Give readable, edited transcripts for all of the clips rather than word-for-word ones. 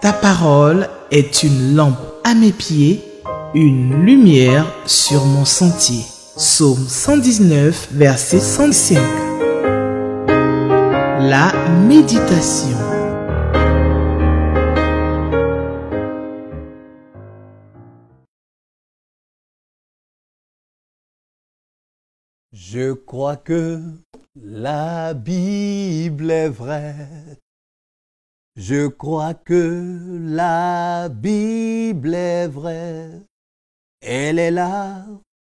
Ta parole est une lampe à mes pieds, une lumière sur mon sentier. Psaume 119, verset 105. La méditation. Je crois que la Bible est vraie. Je crois que la Bible est vraie. Elle est la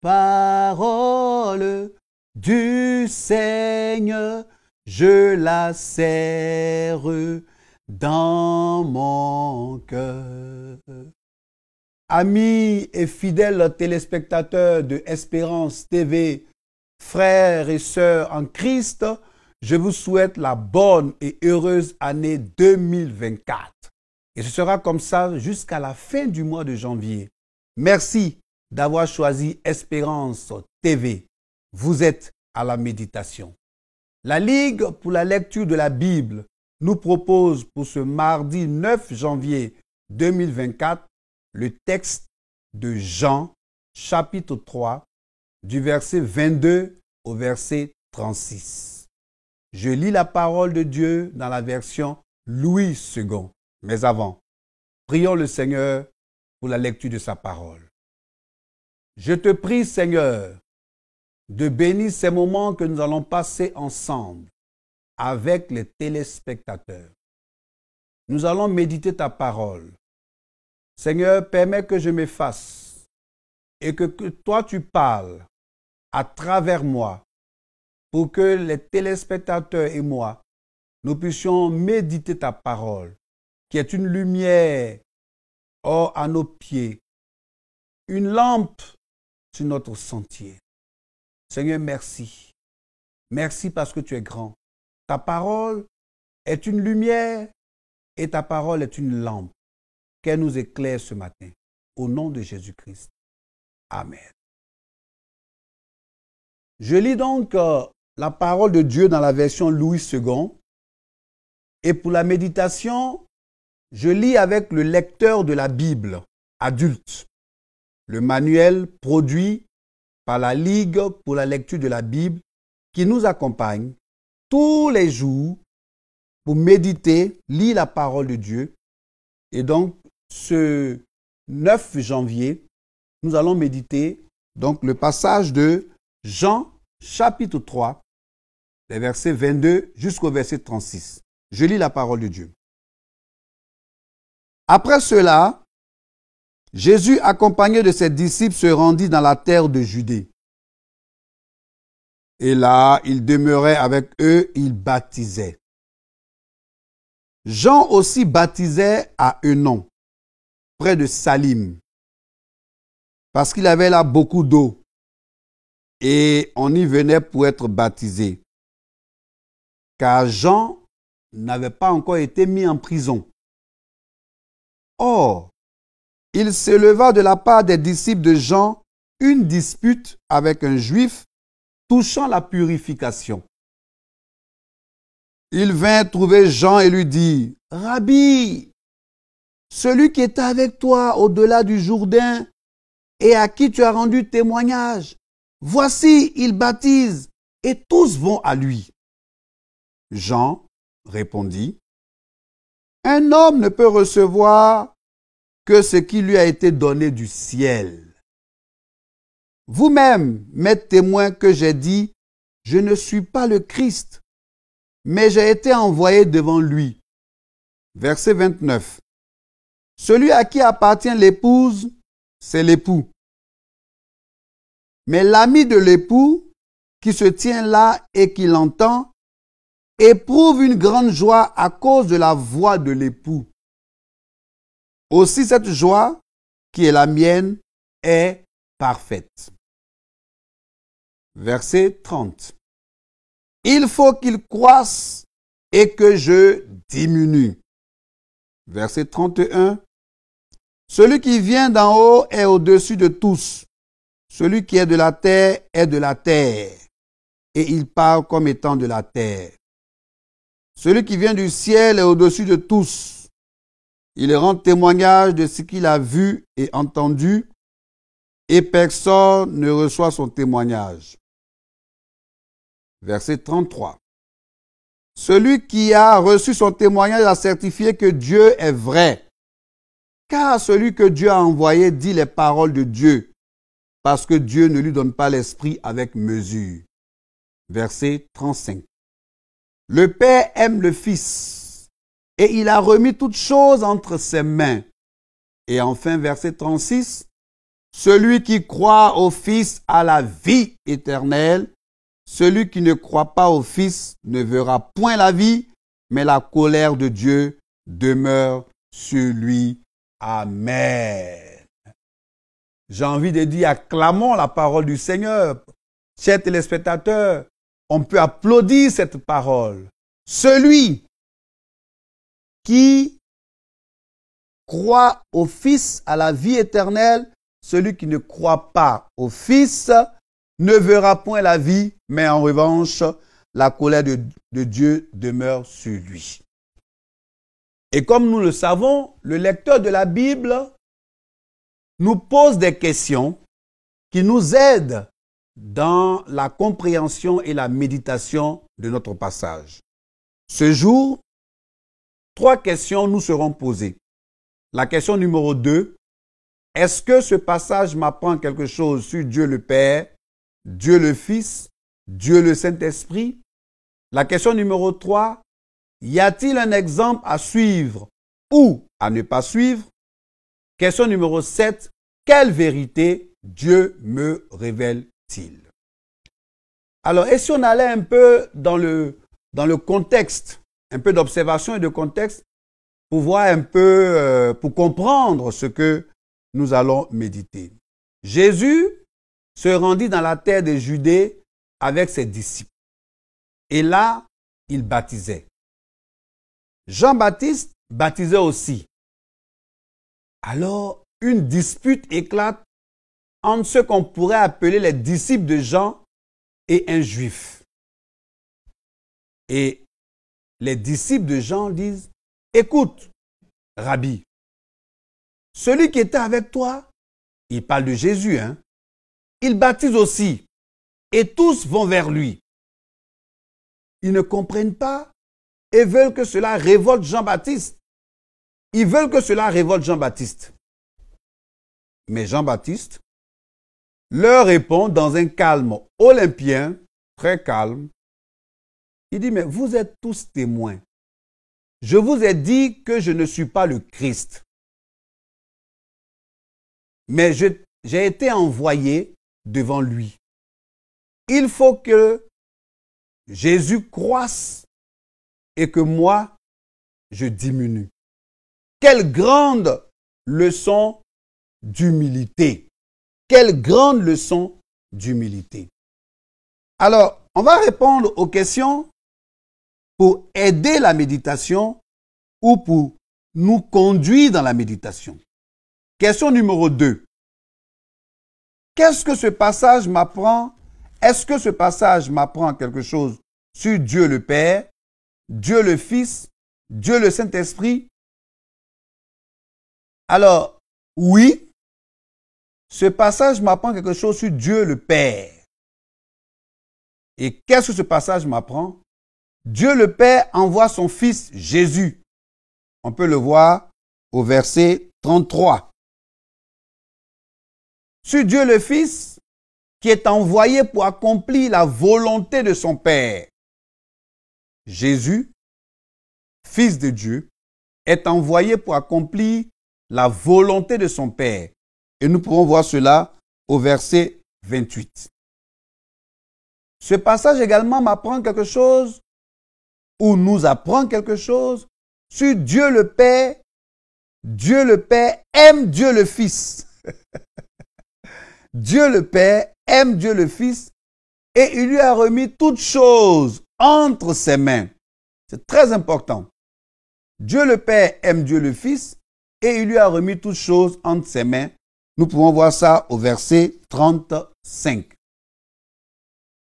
parole du Seigneur. Je la serre dans mon cœur. Amis et fidèles téléspectateurs de Espérance TV, frères et sœurs en Christ, je vous souhaite la bonne et heureuse année 2024. Et ce sera comme ça jusqu'à la fin du mois de janvier. Merci d'avoir choisi Espérance TV. Vous êtes à la méditation. La Ligue pour la lecture de la Bible nous propose pour ce mardi 9 janvier 2024 le texte de Jean, chapitre 3, du verset 22 au verset 36. Je lis la parole de Dieu dans la version Louis II. Mais avant, prions le Seigneur pour la lecture de sa parole. Je te prie, Seigneur, de bénir ces moments que nous allons passer ensemble avec les téléspectateurs. Nous allons méditer ta parole. Seigneur, permets que je m'efface et que toi tu parles à travers moi pour que les téléspectateurs et moi, nous puissions méditer ta parole, qui est une lumière à nos pieds, une lampe sur notre sentier. Seigneur, merci. Merci parce que tu es grand. Ta parole est une lumière et ta parole est une lampe. Qu'elle nous éclaire ce matin. Au nom de Jésus-Christ. Amen. Je lis donc la parole de Dieu dans la version Louis II. Et pour la méditation, je lis avec le lecteur de la Bible, adulte, le manuel produit par la Ligue pour la lecture de la Bible qui nous accompagne tous les jours pour méditer, lire la parole de Dieu. Et donc, ce 9 janvier, nous allons méditer donc le passage de Jean, chapitre 3, les versets 22 jusqu'au verset 36. Je lis la parole de Dieu. Après cela, Jésus, accompagné de ses disciples, se rendit dans la terre de Judée. Et là, il demeurait avec eux, il baptisait. Jean aussi baptisait à Eunon, près de Salim, parce qu'il avait là beaucoup d'eau, et on y venait pour être baptisé, car Jean n'avait pas encore été mis en prison. Or, il s'éleva de la part des disciples de Jean une dispute avec un juif touchant la purification. Il vint trouver Jean et lui dit, « Rabbi, celui qui était avec toi au-delà du Jourdain et à qui tu as rendu témoignage, voici, il baptise et tous vont à lui. » Jean répondit, « Un homme ne peut recevoir que ce qui lui a été donné du ciel. Vous-même m'êtes témoin que j'ai dit, je ne suis pas le Christ, mais j'ai été envoyé devant lui. » Verset 29. Celui à qui appartient l'épouse, c'est l'époux. Mais l'ami de l'époux, qui se tient là et qui l'entend, éprouve une grande joie à cause de la voix de l'époux. Aussi cette joie, qui est la mienne, est parfaite. Verset 30. Il faut qu'il croisse et que je diminue. Verset 31. Celui qui vient d'en haut est au-dessus de tous. Celui qui est de la terre est de la terre. Et il parle comme étant de la terre. Celui qui vient du ciel est au-dessus de tous. Il rend témoignage de ce qu'il a vu et entendu, et personne ne reçoit son témoignage. Verset 33. Celui qui a reçu son témoignage a certifié que Dieu est vrai, car celui que Dieu a envoyé dit les paroles de Dieu, parce que Dieu ne lui donne pas l'esprit avec mesure. Verset 35. Le Père aime le Fils, et il a remis toutes choses entre ses mains. Et enfin, verset 36, celui qui croit au Fils a la vie éternelle. Celui qui ne croit pas au Fils ne verra point la vie, mais la colère de Dieu demeure sur lui. Amen. J'ai envie de dire, acclamons la parole du Seigneur. Chers téléspectateurs, on peut applaudir cette parole. Celui qui croit au Fils à la vie éternelle, celui qui ne croit pas au Fils ne verra point la vie, mais en revanche, la colère de Dieu demeure sur lui. Et comme nous le savons, le lecteur de la Bible nous pose des questions qui nous aident dans la compréhension et la méditation de notre passage. Ce jour, 3 questions nous seront posées. La question numéro 2, est-ce que ce passage m'apprend quelque chose sur Dieu le Père, Dieu le Fils, Dieu le Saint-Esprit? La question numéro 3, y a-t-il un exemple à suivre ou à ne pas suivre? Question numéro 7, quelle vérité Dieu me révèle-t-il? Alors, et si on allait un peu dans le contexte, un peu d'observation et de contexte, pour voir un peu, pour comprendre ce que nous allons méditer. Jésus se rendit dans la terre de Judée avec ses disciples. Et là, il baptisait. Jean-Baptiste baptisait aussi. Alors, une dispute éclate entre ceux qu'on pourrait appeler les disciples de Jean et un juif. Et les disciples de Jean disent, écoute, Rabbi, celui qui était avec toi, il parle de Jésus, hein? Il baptise aussi, et tous vont vers lui. Ils ne comprennent pas et veulent que cela révolte Jean-Baptiste. Ils veulent que cela révolte Jean-Baptiste. Mais Jean-Baptiste leur répond dans un calme olympien, très calme. Il dit, mais vous êtes tous témoins. Je vous ai dit que je ne suis pas le Christ. Mais j'ai été envoyé devant lui. Il faut que Jésus croisse et que moi, je diminue. Quelle grande leçon d'humilité. Quelle grande leçon d'humilité. Alors, on va répondre aux questions pour aider la méditation ou pour nous conduire dans la méditation. Question numéro 2. Qu'est-ce que ce passage m'apprend? Est-ce que ce passage m'apprend quelque chose sur Dieu le Père, Dieu le Fils, Dieu le Saint-Esprit? Alors, oui, ce passage m'apprend quelque chose sur Dieu le Père. Et qu'est-ce que ce passage m'apprend? Dieu le Père envoie son Fils Jésus. On peut le voir au verset 33. Sur Dieu le Fils, qui est envoyé pour accomplir la volonté de son Père. Jésus, Fils de Dieu, est envoyé pour accomplir la volonté de son Père. Et nous pourrons voir cela au verset 28. Ce passage également m'apprend quelque chose, ou nous apprend quelque chose, sur Dieu le Père. Dieu le Père aime Dieu le Fils. Dieu le Père aime Dieu le Fils et il lui a remis toutes choses entre ses mains. C'est très important. Dieu le Père aime Dieu le Fils et il lui a remis toutes choses entre ses mains. Nous pouvons voir ça au verset 35.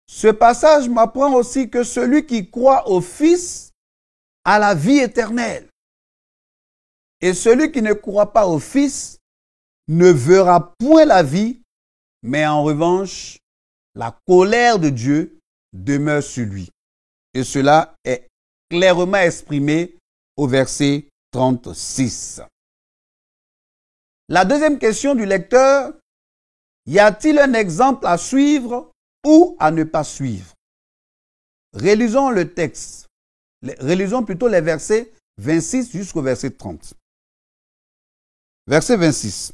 Ce passage m'apprend aussi que celui qui croit au Fils a la vie éternelle. Et celui qui ne croit pas au Fils ne verra point la vie, mais en revanche, la colère de Dieu demeure sur lui. Et cela est clairement exprimé au verset 36. La deuxième question du lecteur, y a-t-il un exemple à suivre ou à ne pas suivre? Relisons le texte. Relisons plutôt les versets 26 jusqu'au verset 30. Verset 26.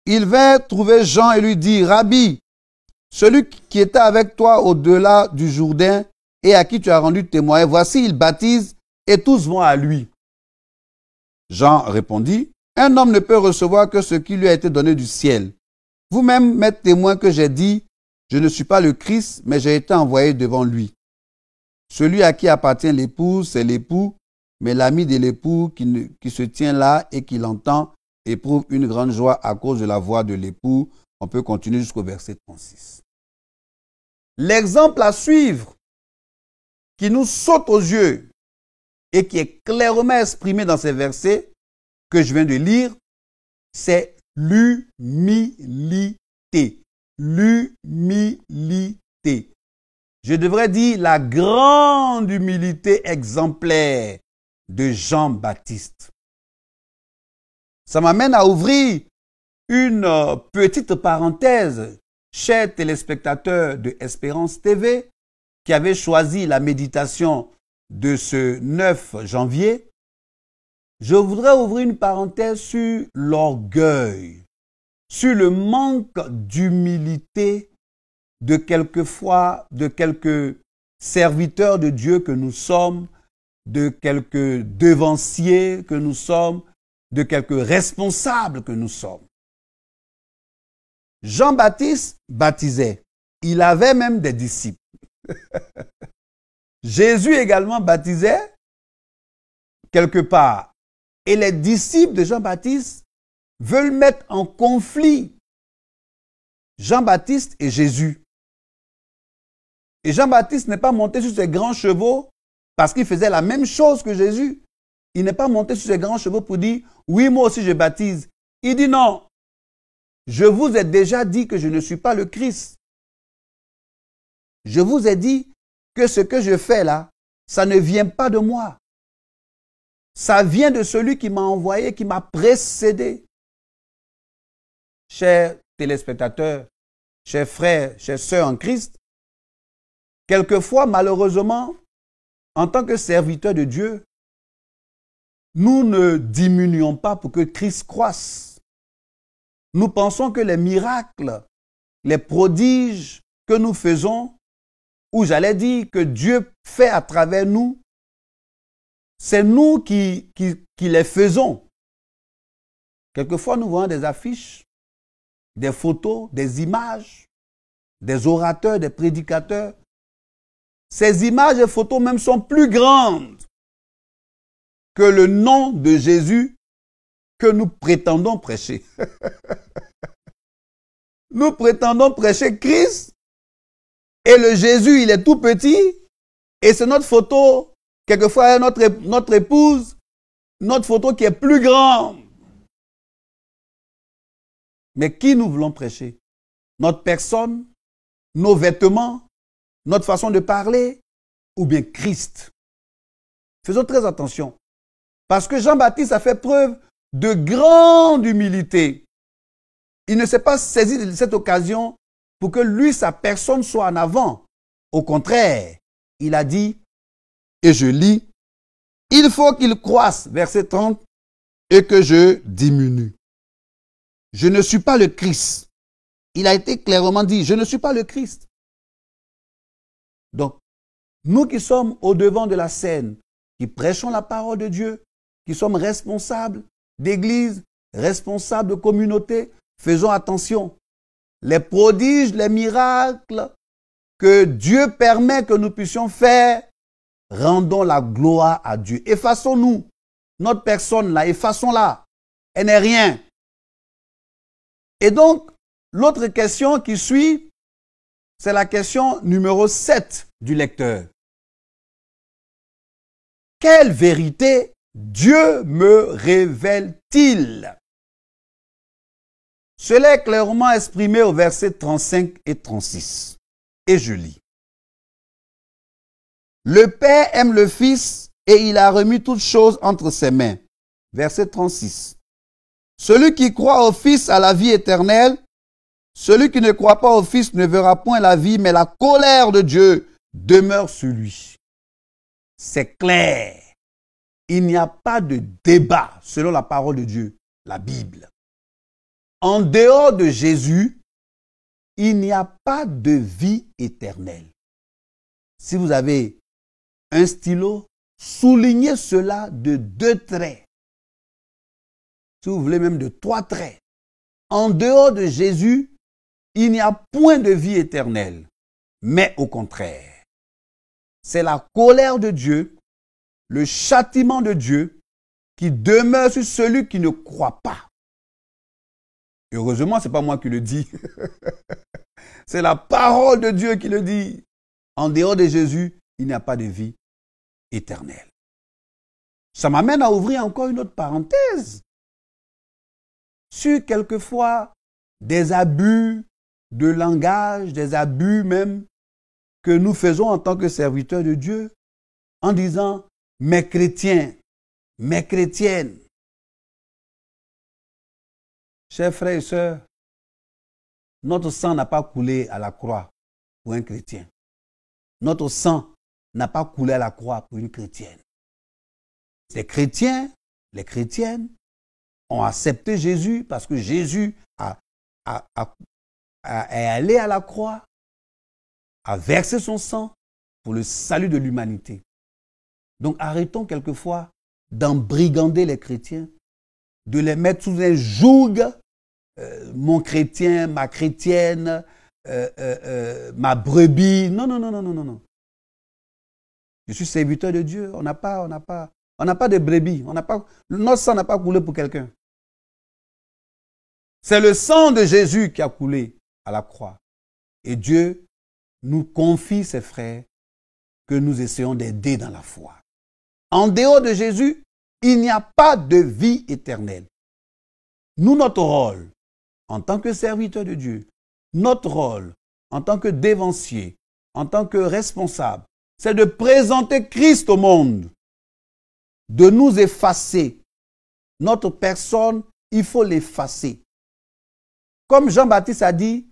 Il vint trouver Jean et lui dit, Rabbi, celui qui était avec toi au-delà du Jourdain et à qui tu as rendu témoin, voici, il baptise et tous vont à lui. Jean répondit, un homme ne peut recevoir que ce qui lui a été donné du ciel. Vous-même m'êtes témoin que j'ai dit, je ne suis pas le Christ, mais j'ai été envoyé devant lui. Celui à qui appartient l'épouse, c'est l'époux, mais l'ami de l'époux qui se tient là et qui l'entend éprouve une grande joie à cause de la voix de l'époux. On peut continuer jusqu'au verset 36. L'exemple à suivre qui nous saute aux yeux et qui est clairement exprimé dans ces versets que je viens de lire, c'est l'humilité. L'humilité. Je devrais dire la grande humilité exemplaire de Jean-Baptiste. Ça m'amène à ouvrir une petite parenthèse, chers téléspectateurs de Espérance TV, qui avaient choisi la méditation de ce 9 janvier. Je voudrais ouvrir une parenthèse sur l'orgueil, sur le manque d'humilité de quelques serviteurs de Dieu que nous sommes, de quelques devanciers que nous sommes, de quelques responsables que nous sommes. Jean-Baptiste baptisait. Il avait même des disciples. Jésus également baptisait quelque part. Et les disciples de Jean-Baptiste veulent mettre en conflit Jean-Baptiste et Jésus. Et Jean-Baptiste n'est pas monté sur ses grands chevaux parce qu'il faisait la même chose que Jésus. Il n'est pas monté sur ses grands chevaux pour dire, oui, moi aussi je baptise. Il dit non, je vous ai déjà dit que je ne suis pas le Christ. Je vous ai dit que ce que je fais là, ça ne vient pas de moi. Ça vient de celui qui m'a envoyé, qui m'a précédé. Chers téléspectateurs, chers frères, chers sœurs en Christ, quelquefois, malheureusement, en tant que serviteurs de Dieu, nous ne diminuons pas pour que Christ croisse. Nous pensons que les miracles, les prodiges que nous faisons, ou j'allais dire que Dieu fait à travers nous, c'est nous qui les faisons. Quelquefois, nous voyons des affiches, des photos, des images, des orateurs, des prédicateurs. Ces images et photos même sont plus grandes que le nom de Jésus que nous prétendons prêcher. Nous prétendons prêcher Christ et le Jésus, il est tout petit et c'est notre photo, quelquefois notre épouse, notre photo qui est plus grande. Mais qui nous voulons prêcher? Notre personne, nos vêtements, notre façon de parler ou bien Christ? Faisons très attention. Parce que Jean-Baptiste a fait preuve de grande humilité. Il ne s'est pas saisi de cette occasion pour que lui, sa personne soit en avant. Au contraire, il a dit, et je lis, il faut qu'il croisse, verset 30, et que je diminue. Je ne suis pas le Christ. Il a été clairement dit, je ne suis pas le Christ. Donc, nous qui sommes au devant de la scène, qui prêchons la parole de Dieu, qui sommes responsables d'église, responsables de communauté, faisons attention. Les prodiges, les miracles que Dieu permet que nous puissions faire, rendons la gloire à Dieu. Effaçons-nous. Notre personne là, effaçons-la. Elle n'est rien. Et donc, l'autre question qui suit, c'est la question numéro 7 du lecteur. Quelle vérité Dieu me révèle-t-il? Cela est clairement exprimé au verset 35 et 36. Et je lis. Le Père aime le Fils et il a remis toutes choses entre ses mains. Verset 36. Celui qui croit au Fils a la vie éternelle. Celui qui ne croit pas au Fils ne verra point la vie, mais la colère de Dieu demeure sur lui. C'est clair. Il n'y a pas de débat selon la parole de Dieu, la Bible. En dehors de Jésus, il n'y a pas de vie éternelle. Si vous avez un stylo, soulignez cela de 2 traits. Si vous voulez même de 3 traits. En dehors de Jésus, il n'y a point de vie éternelle. Mais au contraire, c'est la colère de Dieu, le châtiment de Dieu qui demeure sur celui qui ne croit pas. Heureusement, ce n'est pas moi qui le dis. C'est la parole de Dieu qui le dit. En dehors de Jésus, il n'y a pas de vie éternelle. Ça m'amène à ouvrir encore une autre parenthèse sur quelquefois des abus de langage, des abus même que nous faisons en tant que serviteurs de Dieu en disant « mes chrétiens, mes chrétiennes ». Chers frères et sœurs, notre sang n'a pas coulé à la croix pour un chrétien. Notre sang n'a pas coulé à la croix pour une chrétienne. Les chrétiens, les chrétiennes ont accepté Jésus parce que Jésus est allé à la croix, a versé son sang pour le salut de l'humanité. Donc arrêtons quelquefois d'embrigander les chrétiens, de les mettre sous un joug, mon chrétien, ma chrétienne, ma brebis. Non, non, non, non, non, non. Je suis serviteur de Dieu. On n'a pas de brebis. Notre sang n'a pas coulé pour quelqu'un. C'est le sang de Jésus qui a coulé à la croix. Et Dieu nous confie ses frères que nous essayons d'aider dans la foi. En dehors de Jésus, il n'y a pas de vie éternelle. Nous, notre rôle, en tant que serviteur de Dieu, notre rôle, en tant que dévancier, en tant que responsable, c'est de présenter Christ au monde, de nous effacer. Notre personne, il faut l'effacer. Comme Jean-Baptiste a dit,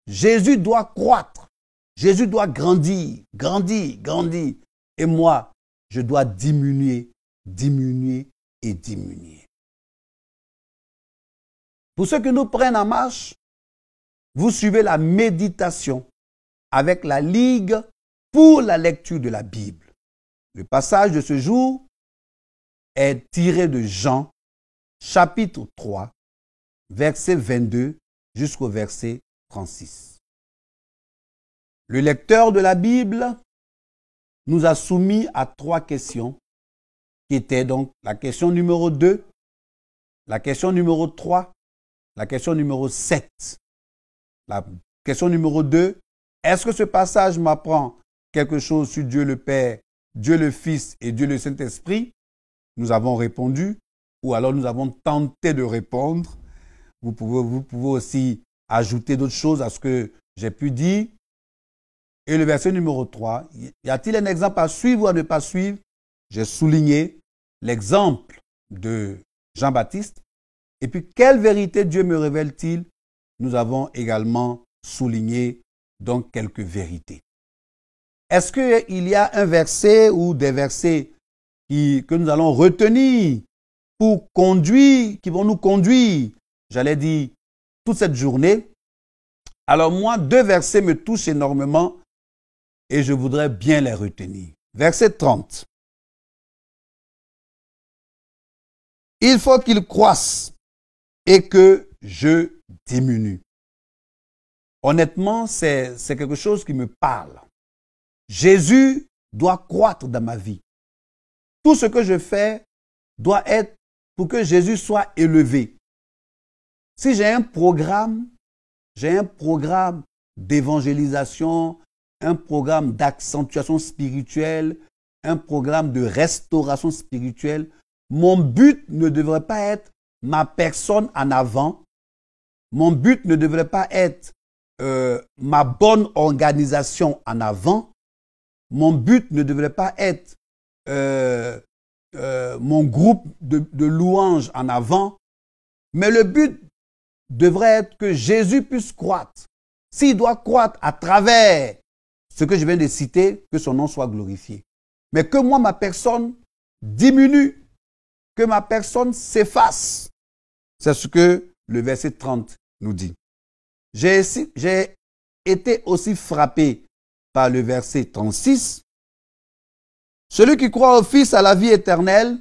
Jésus doit croître, Jésus doit grandir, grandir, grandir. Et moi, je dois diminuer, diminuer et diminuer. Pour ceux qui nous prennent en marche, vous suivez la méditation avec la Ligue pour la lecture de la Bible. Le passage de ce jour est tiré de Jean, chapitre 3, verset 22 jusqu'au verset 36. Le lecteur de la Bible nous a soumis à 3 questions, qui étaient donc la question numéro 2, la question numéro 3, la question numéro 7. La question numéro 2, est-ce que ce passage m'apprend quelque chose sur Dieu le Père, Dieu le Fils et Dieu le Saint-Esprit? Nous avons répondu, ou alors nous avons tenté de répondre. Vous pouvez aussi ajouter d'autres choses à ce que j'ai pu dire. Et le verset numéro 3, y a-t-il un exemple à suivre ou à ne pas suivre? J'ai souligné l'exemple de Jean-Baptiste. Et puis, quelle vérité Dieu me révèle-t-il? Nous avons également souligné donc quelques vérités. Est-ce qu'il y a un verset ou des versets que nous allons retenir pour conduire, qui vont nous conduire, j'allais dire, toute cette journée? Alors moi, 2 versets me touchent énormément et je voudrais bien les retenir. Verset 30. Il faut qu'il croisse et que je diminue. Honnêtement, c'est quelque chose qui me parle. Jésus doit croître dans ma vie. Tout ce que je fais doit être pour que Jésus soit élevé. Si j'ai un programme d'évangélisation, un programme d'accentuation spirituelle, un programme de restauration spirituelle, Mon but ne devrait pas être ma personne en avant. Mon but ne devrait pas être ma bonne organisation en avant. Mon but ne devrait pas être mon groupe de louanges en avant. Mais le but devrait être que Jésus puisse croître. S'il doit croître à travers ce que je viens de citer, que son nom soit glorifié. Mais que moi, ma personne diminue, que ma personne s'efface. C'est ce que le verset 30 nous dit. J'ai été aussi frappé par le verset 36. Celui qui croit au Fils a la vie éternelle.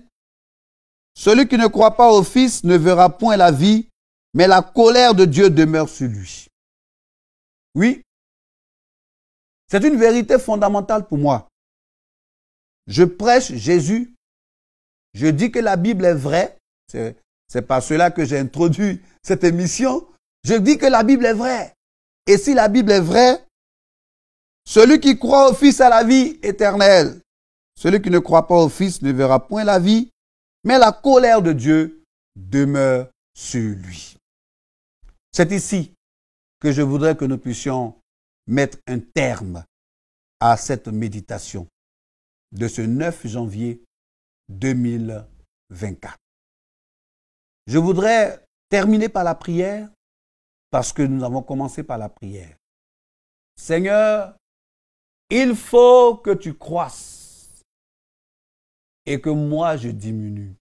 Celui qui ne croit pas au Fils ne verra point la vie, mais la colère de Dieu demeure sur lui. Oui, c'est une vérité fondamentale pour moi. Je prêche Jésus. Je dis que la Bible est vraie. C'est par cela que j'ai introduit cette émission. Je dis que la Bible est vraie. Et si la Bible est vraie, celui qui croit au Fils a la vie éternelle. Celui qui ne croit pas au Fils ne verra point la vie, mais la colère de Dieu demeure sur lui. C'est ici que je voudrais que nous puissions mettre un terme à cette méditation de ce 9 janvier 2024. Je voudrais terminer par la prière parce que nous avons commencé par la prière. Seigneur, il faut que tu croisses et que moi je diminue.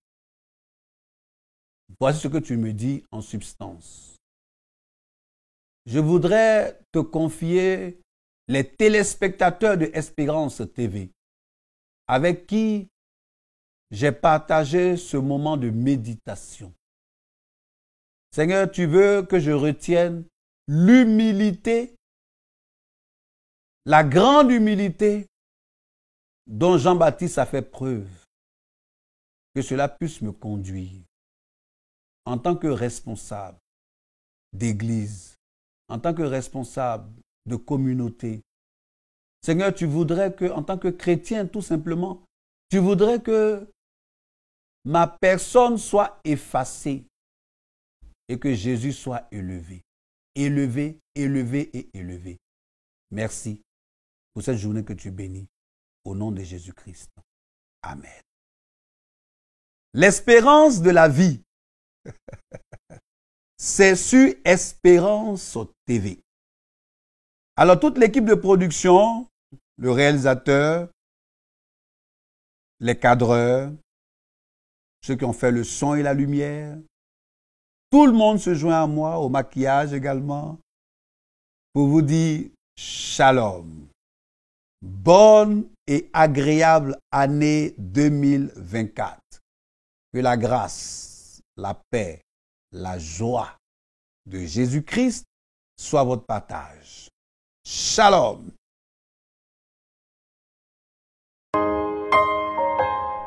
Voici ce que tu me dis en substance. Je voudrais te confier les téléspectateurs de Espérance TV avec qui j'ai partagé ce moment de méditation. Seigneur, tu veux que je retienne l'humilité, la grande humilité dont Jean-Baptiste a fait preuve, que cela puisse me conduire en tant que responsable d'église, en tant que responsable de communauté. Seigneur, tu voudrais que, en tant que chrétien, tout simplement, tu voudrais que ma personne soit effacée et que Jésus soit élevé. Élevé, élevé et élevé. Merci pour cette journée que tu bénis. Au nom de Jésus-Christ. Amen. L'espérance de la vie, c'est sur Espérance TV. Alors, toute l'équipe de production, le réalisateur, les cadreurs, ceux qui ont fait le son et la lumière, tout le monde se joint à moi, au maquillage également, pour vous dire shalom. Bonne et agréable année 2024. Que la grâce, la paix, la joie de Jésus-Christ soit votre partage. Shalom.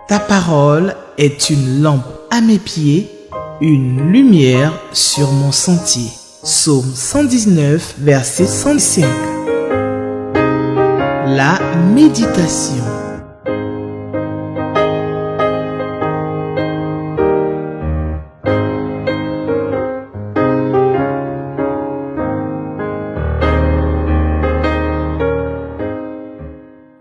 Ta parole est une lampe à mes pieds, une lumière sur mon sentier. Psaume 119, verset 105. La méditation.